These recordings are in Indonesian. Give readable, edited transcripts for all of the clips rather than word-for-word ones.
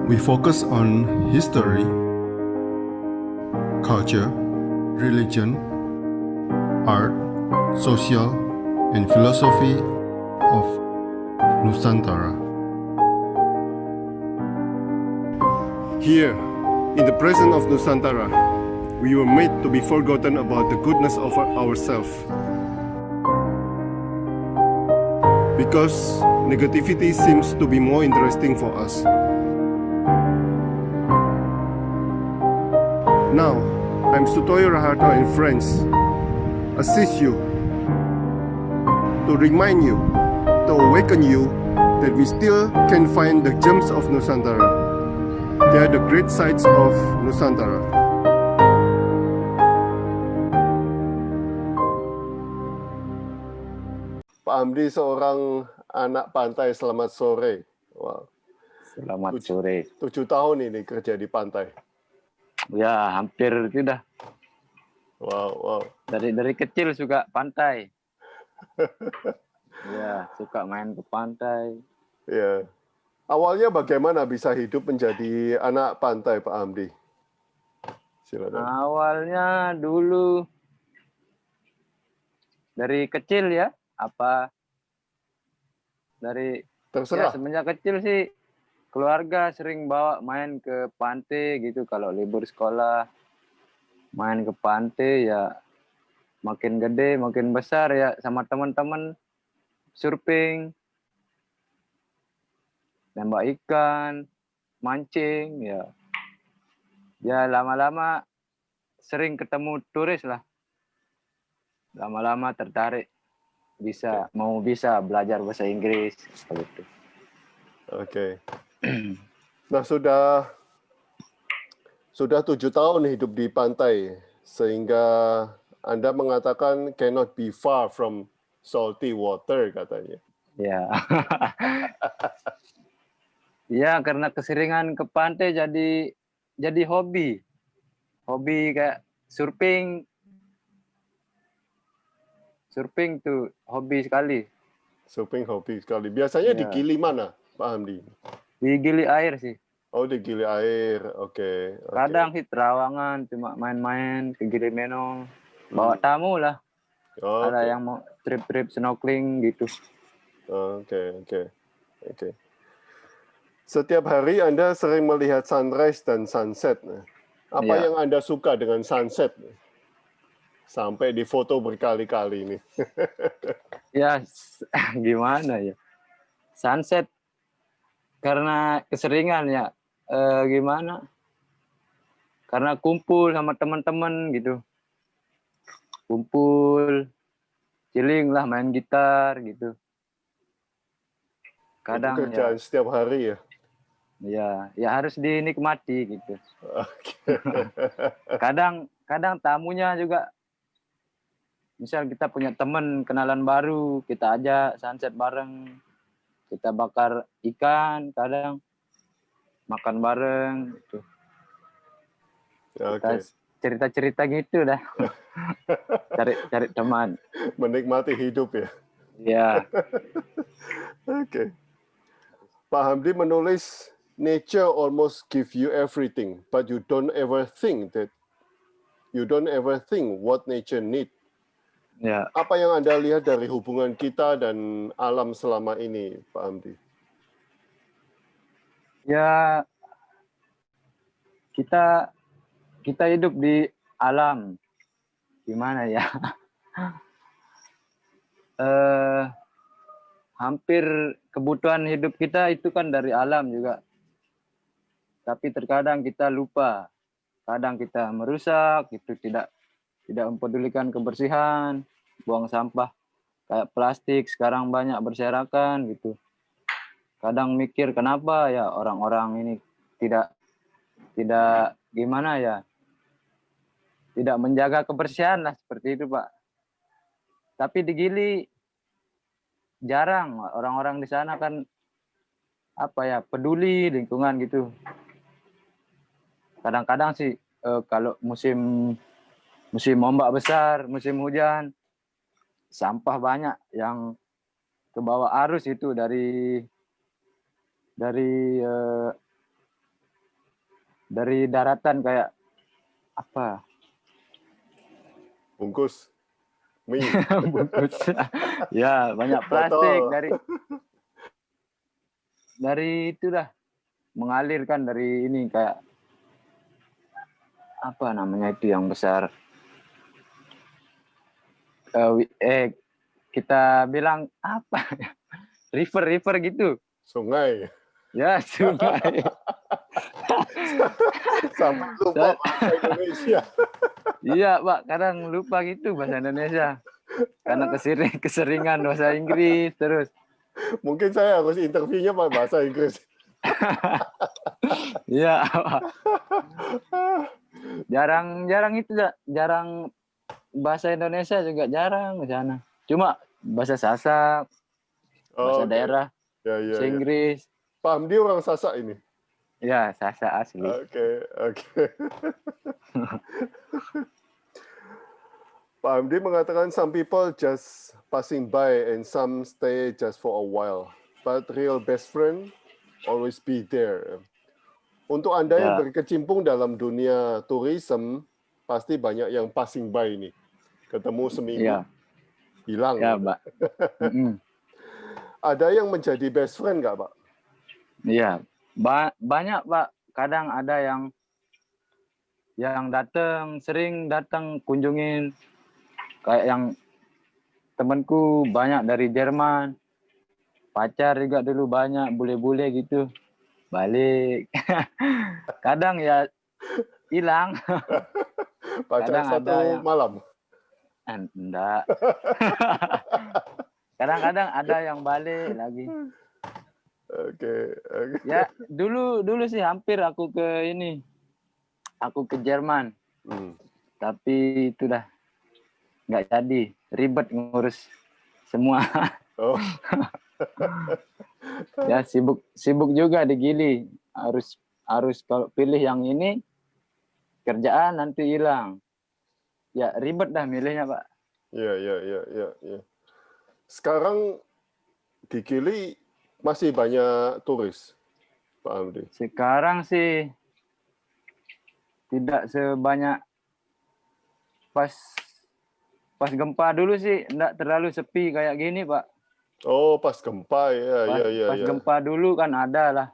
We focus on history, culture, religion, art, social, and philosophy of Nusantara. Here, in the presence of Nusantara, we were made to be forgotten about the goodness of ourselves. Because negativity seems to be more interesting for us. Now, I'm Sutoyo Raharto and friends assist you to remind you, to awaken you that we still can find the gems of Nusantara. They are the great sights of Nusantara. Pak Hamdi seorang anak pantai, selamat sore. Wow. Selamat sore. 7 tahun ini kerja di pantai. Ya, hampir sudah. Wow. Dari kecil suka pantai. Ya, suka main ke pantai. Ya. Awalnya bagaimana bisa hidup menjadi anak pantai, Pak Hamdi? Silakan. Awalnya dulu dari kecil ya, Terserah. Ya, semenjak kecil sih keluarga sering bawa main ke pantai gitu kalau libur sekolah. Main ke pantai ya, makin gede makin besar ya, sama teman-teman surfing, nembak ikan, mancing ya. Ya lama-lama sering ketemu turis lah. Lama-lama tertarik mau bisa belajar bahasa Inggris gitu. Oke. Nah, sudah 7 tahun hidup di pantai, sehingga Anda mengatakan cannot be far from salty water katanya. Ya. Ya, karena keseringan ke pantai jadi hobi. Hobi kayak surfing. Surfing tuh hobi sekali. Surfing hobi sekali. Biasanya di Ya. Gili mana, Pak Hamdi? Di Gili Air sih. Oh, di Gili Air. Oke. Kadang sih Terawangan, cuma main-main ke Gili Menong. Bawa tamu lah. Ada yang mau trip-trip snorkeling gitu. Oke. Setiap hari Anda sering melihat sunrise dan sunset. Apa yang Anda suka dengan sunset? Sampai difoto berkali-kali ini. Ya, gimana ya? Sunset karena keseringan ya. Gimana? Karena kumpul sama teman-teman gitu. Kumpul, chilling lah, main gitar gitu. Kadang itu kerjaan ya, setiap hari ya? Ya harus dinikmati gitu. Okay. Kadang tamunya juga, misal kita punya teman kenalan baru, kita ajak sunset bareng, kita bakar ikan, kadang makan bareng gitu. Okay. Cerita-cerita gitu dah. cari teman. Menikmati hidup ya. Ya. Oke. Pak Hamdi menulis, nature almost give you everything, but you don't ever think what nature need. Ya. Apa yang Anda lihat dari hubungan kita dan alam selama ini, Pak Hamdi? Ya, kita hidup di alam, gimana ya? Hampir kebutuhan hidup kita itu kan dari alam juga. Tapi terkadang kita lupa, kadang kita merusak, gitu, tidak mempedulikan kebersihan, buang sampah kayak plastik sekarang banyak berserakan gitu. Kadang mikir kenapa ya orang-orang ini tidak gimana ya, tidak menjaga kebersihan lah, seperti itu Pak. Tapi di Gili jarang orang-orang di sana kan peduli lingkungan gitu. Kadang-kadang sih kalau musim ombak besar, musim hujan, sampah banyak yang ke bawah arus itu dari dari daratan kayak apa? Bungkus mie, Bungkus. Ya, banyak plastik botol. dari itu dah mengalirkan dari ini kayak apa namanya itu yang besar. Kita bilang apa? River gitu. Sungai. Ya, sungai. Sampai lupa bahasa Indonesia. Iya, Pak. Kadang lupa gitu bahasa Indonesia. Karena keseringan bahasa Inggris terus. Mungkin saya harus interviewnya pakai bahasa Inggris. Iya, Pak. Jarang itu, jarang bahasa Indonesia juga jarang di sana. Cuma bahasa Sasak, bahasa Oke. daerah, Ya, ya, bahasa ya. Inggris. Paham dia orang Sasak ini. Ya, Sasak asli. Oke. Pak Hamdi mengatakan some people just passing by and some stay just for a while, but real best friend always be there. Untuk Anda yang Ya. berkecimpung dalam dunia tourism, pasti banyak yang passing by nih. Ketemu seminggu, Iya. hilang. Ya, Pak. Ada yang menjadi best friend nggak, Pak? Iya, banyak, Pak. Kadang ada yang sering datang kunjungin. Kayak yang temanku banyak dari Jerman. Pacar juga dulu banyak, bule-bule gitu. Balik. Kadang ya hilang. Pacar Kadang ada satu yang malam. enggak. Kadang-kadang ada yang balik lagi. Oke. Ya, dulu sih hampir aku ke ini. Aku ke Jerman. Tapi itu dah nggak jadi, ribet ngurus semua. Oh. Ya sibuk juga di Gili. Harus kalau pilih yang ini kerjaan nanti hilang. Ya ribet dah milihnya, Pak. Ya. Sekarang di Gili masih banyak turis, Pak Hamdi. Sekarang sih tidak sebanyak pas gempa dulu sih, enggak terlalu sepi kayak gini, Pak. Oh, pas gempa ya. Pas gempa dulu kan ada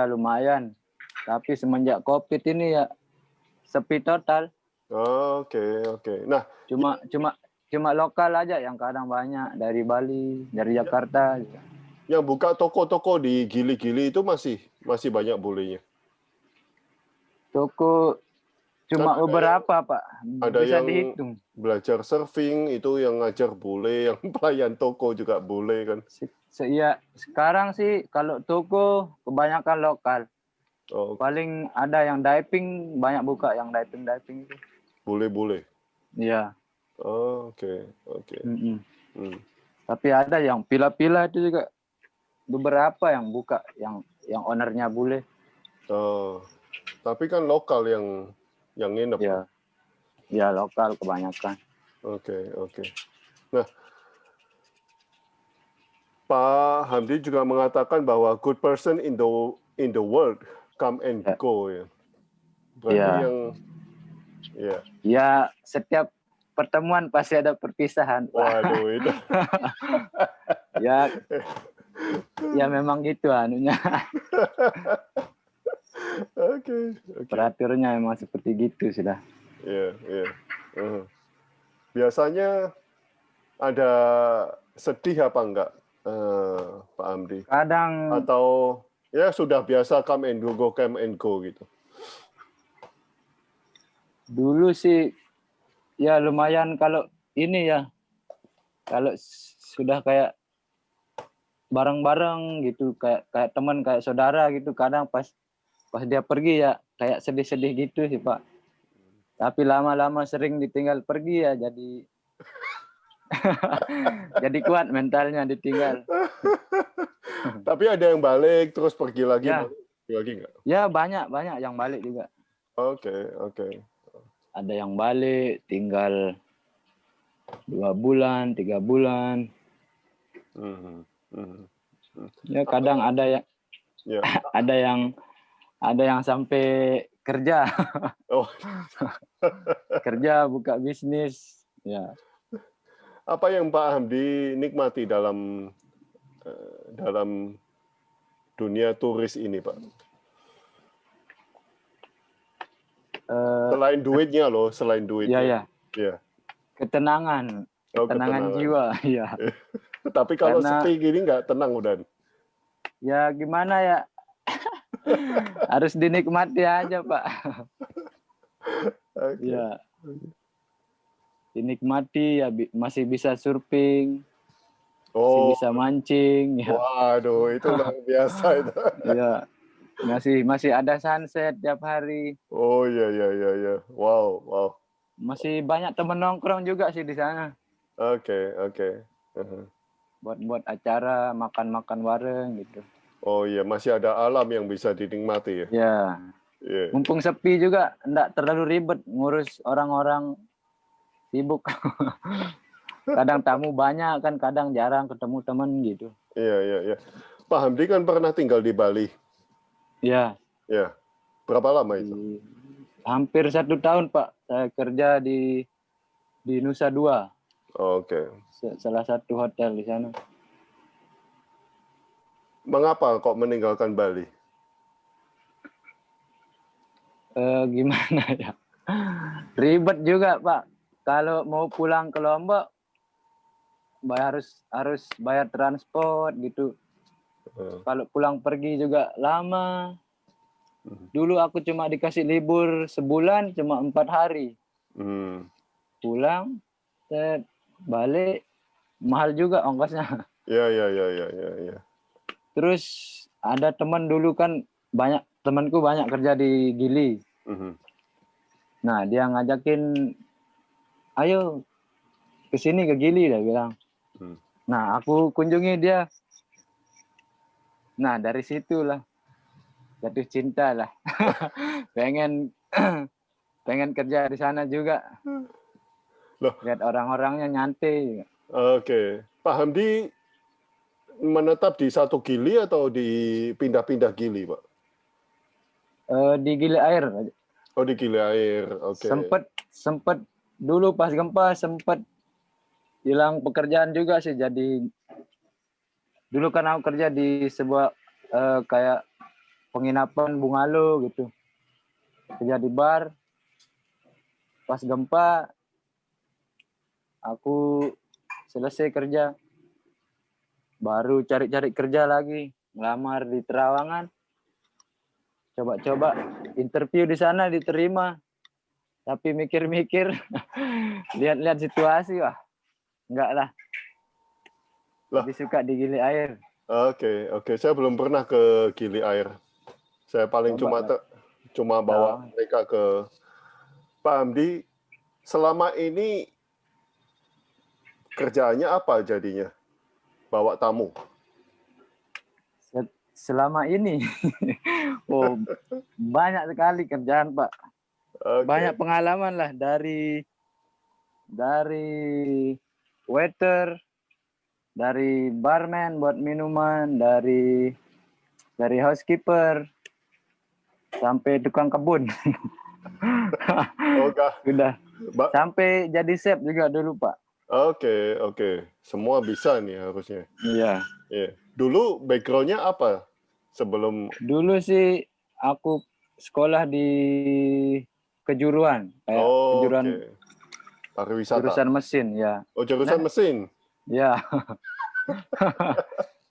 lumayan. Tapi semenjak COVID ini ya sepi total. Oke. Nah, Cuma lokal aja yang kadang banyak dari Bali, dari Jakarta. yang buka toko-toko di Gili-Gili itu masih banyak bulenya. Toko cuma Kan ada beberapa, Pak. ada Bisa yang dihitung. belajar surfing itu yang ngajar bule, yang pelayan toko juga bule kan. Ya, sekarang sih kalau toko kebanyakan lokal. Oh, Paling ada yang diving, banyak buka yang diving itu. bule-bule. Iya. Oh, oke. Tapi ada yang pila-pila itu juga beberapa yang buka, yang ownernya bule. Oh, tapi kan lokal yang nginep. Ya. Ya lokal kebanyakan. Oke. Nah, Pak Hamdi juga mengatakan bahwa good person in the world come and go ya. Berarti yang ya setiap pertemuan pasti ada perpisahan. Waduh itu. ya memang gitu anunya. Oke. Peraturannya memang seperti gitu sudah. Iya. Biasanya ada sedih apa enggak, Pak Hamdi? Kadang atau ya sudah biasa come and go gitu. Dulu sih ya lumayan kalau ini ya. Kalau sudah kayak bareng-bareng gitu, kayak teman, kayak saudara gitu, kadang pas dia pergi ya kayak sedih-sedih gitu sih, Pak. Tapi lama-lama sering ditinggal pergi ya jadi jadi kuat mentalnya ditinggal. Tapi ada yang balik terus pergi lagi, Ya. Pergi lagi nggak? Ya banyak yang balik juga. Oke. Ada yang balik tinggal 2 bulan, 3 bulan. Ya kadang ada yang Ya. ada yang Ada yang sampai kerja, Oh, kerja buka bisnis. Ya, apa yang Pak Hamdi nikmati dalam dalam dunia turis ini, Pak? eh, Selain duitnya loh, selain ya, duitnya. ya, Ya. ketenangan, Oh, ketenangan ketenangan. jiwa. Ya, Tapi kalau Karena- sepi gini nggak tenang udah. ya gimana ya? Harus dinikmati aja, Pak. Oke. Ya, dinikmati ya, masih bisa surfing, masih Oh, bisa mancing. Ya, waduh, itu luar biasa itu. ya, masih ada sunset tiap hari. Oh iya iya iya iya. Wow wow. Masih banyak temen nongkrong juga sih di sana. Oke oke. Buat acara makan-makan bareng gitu. Oh iya, masih ada alam yang bisa dinikmati ya. Ya, Iya. mumpung sepi juga, enggak terlalu ribet ngurus orang-orang sibuk. Kadang tamu banyak kan, kadang jarang ketemu temen gitu. Iya iya iya. Pak Hamdi kan pernah tinggal di Bali. Ya, Ya. Berapa lama itu? hampir 1 tahun Pak. Saya kerja di Nusa Dua, Oke. salah satu hotel di sana. Mengapa kok meninggalkan Bali? Gimana ya? Ribet juga Pak. Kalau mau pulang ke Lombok, harus bayar transport gitu. Kalau pulang pergi juga lama. Dulu aku cuma dikasih libur sebulan, cuma 4 hari. Pulang, balik, mahal juga ongkosnya. Ya ya ya ya ya ya. Terus ada teman dulu kan, temanku banyak kerja di Gili. Nah, dia ngajakin, ayo ke sini ke Gili, dia bilang. Nah, aku kunjungi dia. Nah, dari situlah jatuh cinta lah. pengen kerja di sana juga. Loh. Lihat orang-orangnya nyantai. Oke. Pak Hamdi menetap di satu Gili atau di pindah-pindah Gili, Pak? Di Gili Air. Oh, di Gili Air. Oke. Sempet dulu pas gempa sempet hilang pekerjaan juga sih. Jadi dulu kan aku kerja di sebuah kayak penginapan bungalow gitu. Kerja di bar. Pas gempa aku selesai kerja, baru cari-cari kerja lagi, ngelamar di Terawangan, coba-coba interview di sana diterima, tapi mikir-mikir, lihat-lihat situasi, wah enggak lah, lebih suka di Gili Air. Oke oke, saya belum pernah ke Gili Air, saya paling cuma bawa mereka ke. Pak Hamdi, selama ini kerjaannya apa jadinya? Bawa tamu? Selama ini, oh banyak sekali kerjaan Pak. Okay. Banyak pengalaman lah dari waiter, dari barman buat minuman, dari housekeeper, sampai tukang kebun. Udah. Sampai jadi chef juga dulu Pak. Oke. Semua bisa nih harusnya. Iya. Yeah. Dulu background-nya apa sebelum? Dulu sih aku sekolah di kejuruan, kayak kejuruan pariwisata. Jurusan mesin ya. Oh, jurusan mesin. Ya.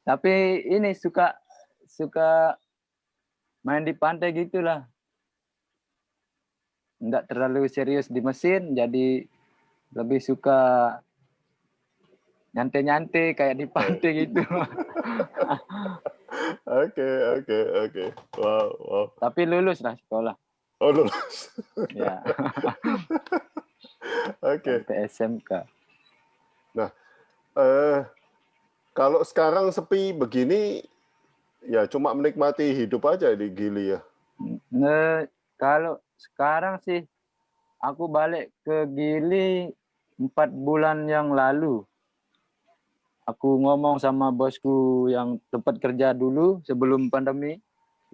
Tapi ini suka main di pantai gitulah. Enggak terlalu serius di mesin, jadi lebih suka nyantai-nyantai kayak di pantai gitu. Oke. Wow. Tapi lulus lah sekolah. Oh, lulus. Ya. Oke. Sampai SMK. Nah, kalau sekarang sepi begini, ya cuma menikmati hidup aja di Gili ya. Nah, kalau sekarang sih aku balik ke Gili 4 bulan yang lalu. Aku ngomong sama bosku yang tempat kerja dulu sebelum pandemi.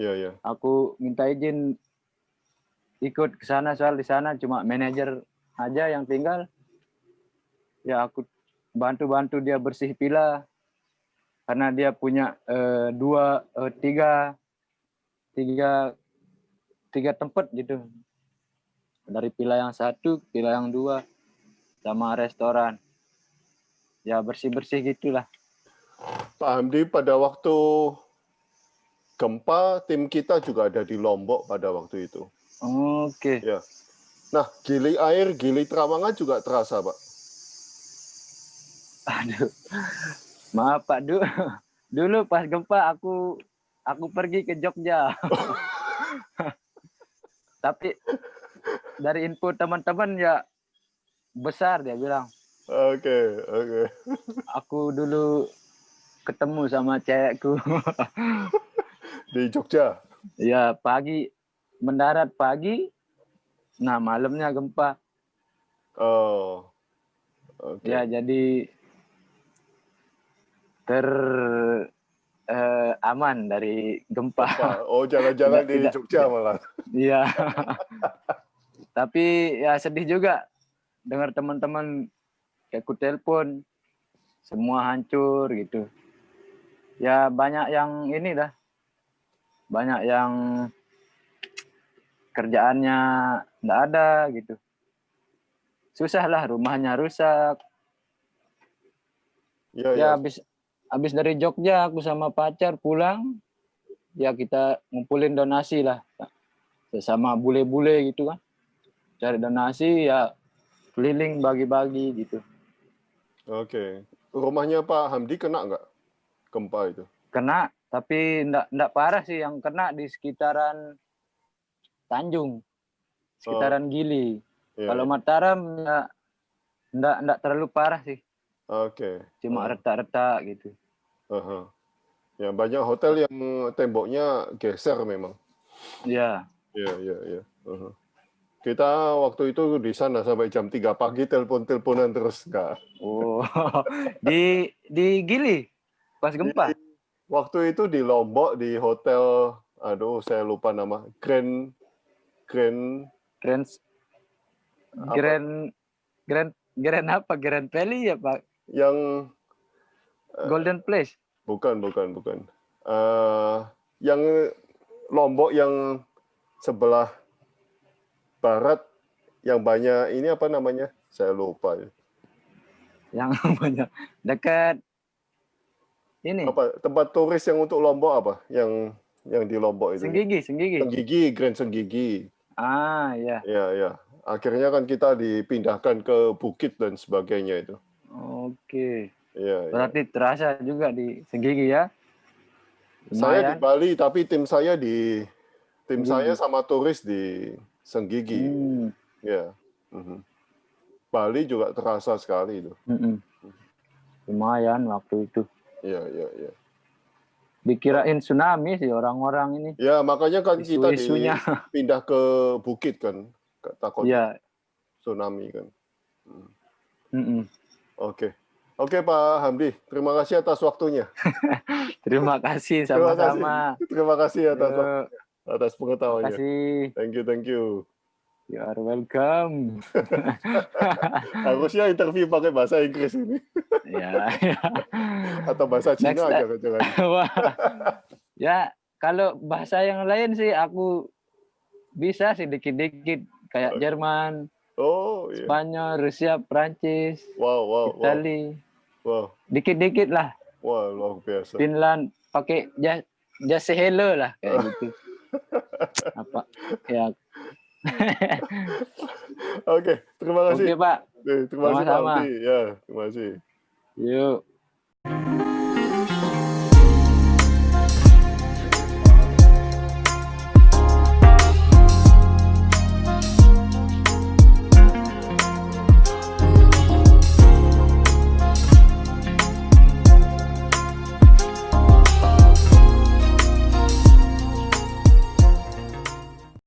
Iya, iya. Aku minta izin ikut ke sana, soal di sana cuma manajer aja yang tinggal. Ya aku bantu-bantu dia bersih pila karena dia punya tiga tempat gitu, dari pila yang satu, pila yang dua, sama restoran. Ya bersih-bersih gitulah. Pak Hamdi, pada waktu gempa, tim kita juga ada di Lombok pada waktu itu. Oke. Ya. Nah, Gili Air, Gili Trawangan juga terasa, Pak. Aduh, maaf Pak Du. Dulu pas gempa aku pergi ke Jogja. Tapi dari info teman-teman ya besar, dia bilang. Oke, oke. Aku dulu ketemu sama cewekku. Di Jogja. Ya pagi, mendarat pagi, nah malamnya gempa. Oh, oke. Ya jadi aman dari gempa. Oh, jangan-jangan di Tidak, Jogja malah. iya. Tapi ya sedih juga dengar teman-teman kayak ku telepon semua hancur gitu. Ya banyak yang ini dah. Banyak yang kerjaannya enggak ada gitu. Susah lah, rumahnya rusak. Iya, Ya iya. habis dari Jogja aku sama pacar pulang, ya kita ngumpulin donasi lah. Sesama bule-bule gitu kan. Cari donasi ya keliling bagi-bagi gitu. Oke. Rumahnya Pak Hamdi kena nggak gempa itu? Kena, tapi enggak parah sih, yang kena di sekitaran Tanjung, sekitaran Gili. Iya, Kalau iya. Mataram ya enggak terlalu parah sih. Oke. Cuma retak-retak gitu. Aha. Ya, banyak hotel yang temboknya geser memang. Ya. Iya, iya, iya. Aha. Kita waktu itu di sana sampai jam 3 pagi telepon-teleponan terus nggak. Oh. Di Gili pas gempa. Waktu itu di Lombok di hotel, aduh saya lupa nama, Grand Grand apa? Grand apa? Grand Valley ya, Pak? Yang Golden Place. bukan. Yang Lombok yang sebelah barat yang banyak ini apa namanya? Saya lupa. Yang banyak dekat ini. Apa tempat turis yang untuk Lombok apa? Yang di Lombok itu. Senggigi. Grand Senggigi. Ah, ya. Ya. Akhirnya kan kita dipindahkan ke bukit dan sebagainya itu. Oke. Ya. Berarti terasa juga di Senggigi ya. Saya di Lumayan. Bali, tapi tim saya Senggigi. sama turis di Senggigi. Ya. Bali juga terasa sekali itu. Lumayan waktu itu. Iya. Dikirain tsunami sih orang-orang ini. Ya, makanya kan kita Isu-isunya. dipindah ke bukit kan. Takut Ya. tsunami kan. Oke. Oke Pak Hamdi, terima kasih atas waktunya. Terima kasih sama-sama. Terima kasih atas Terima pengetahuannya. kasih. Thank you. You are welcome. Harusnya interview pakai bahasa Inggris ini. Ya. Atau bahasa Cina aja jangan. Ya, kalau bahasa yang lain sih aku bisa sih dikit-dikit kayak Jerman, Oh, iya. Spanyol, Rusia, Prancis, Itali. Wow. Dikit-dikit lah. Wah, luar biasa. Finland pakai just say hello lah kayak gitu. Apa? Ya. Oke, terima kasih. Oke, Pak. Terima kasih Pak Sama-sama. Hamdi. Ya, terima kasih. Yuk.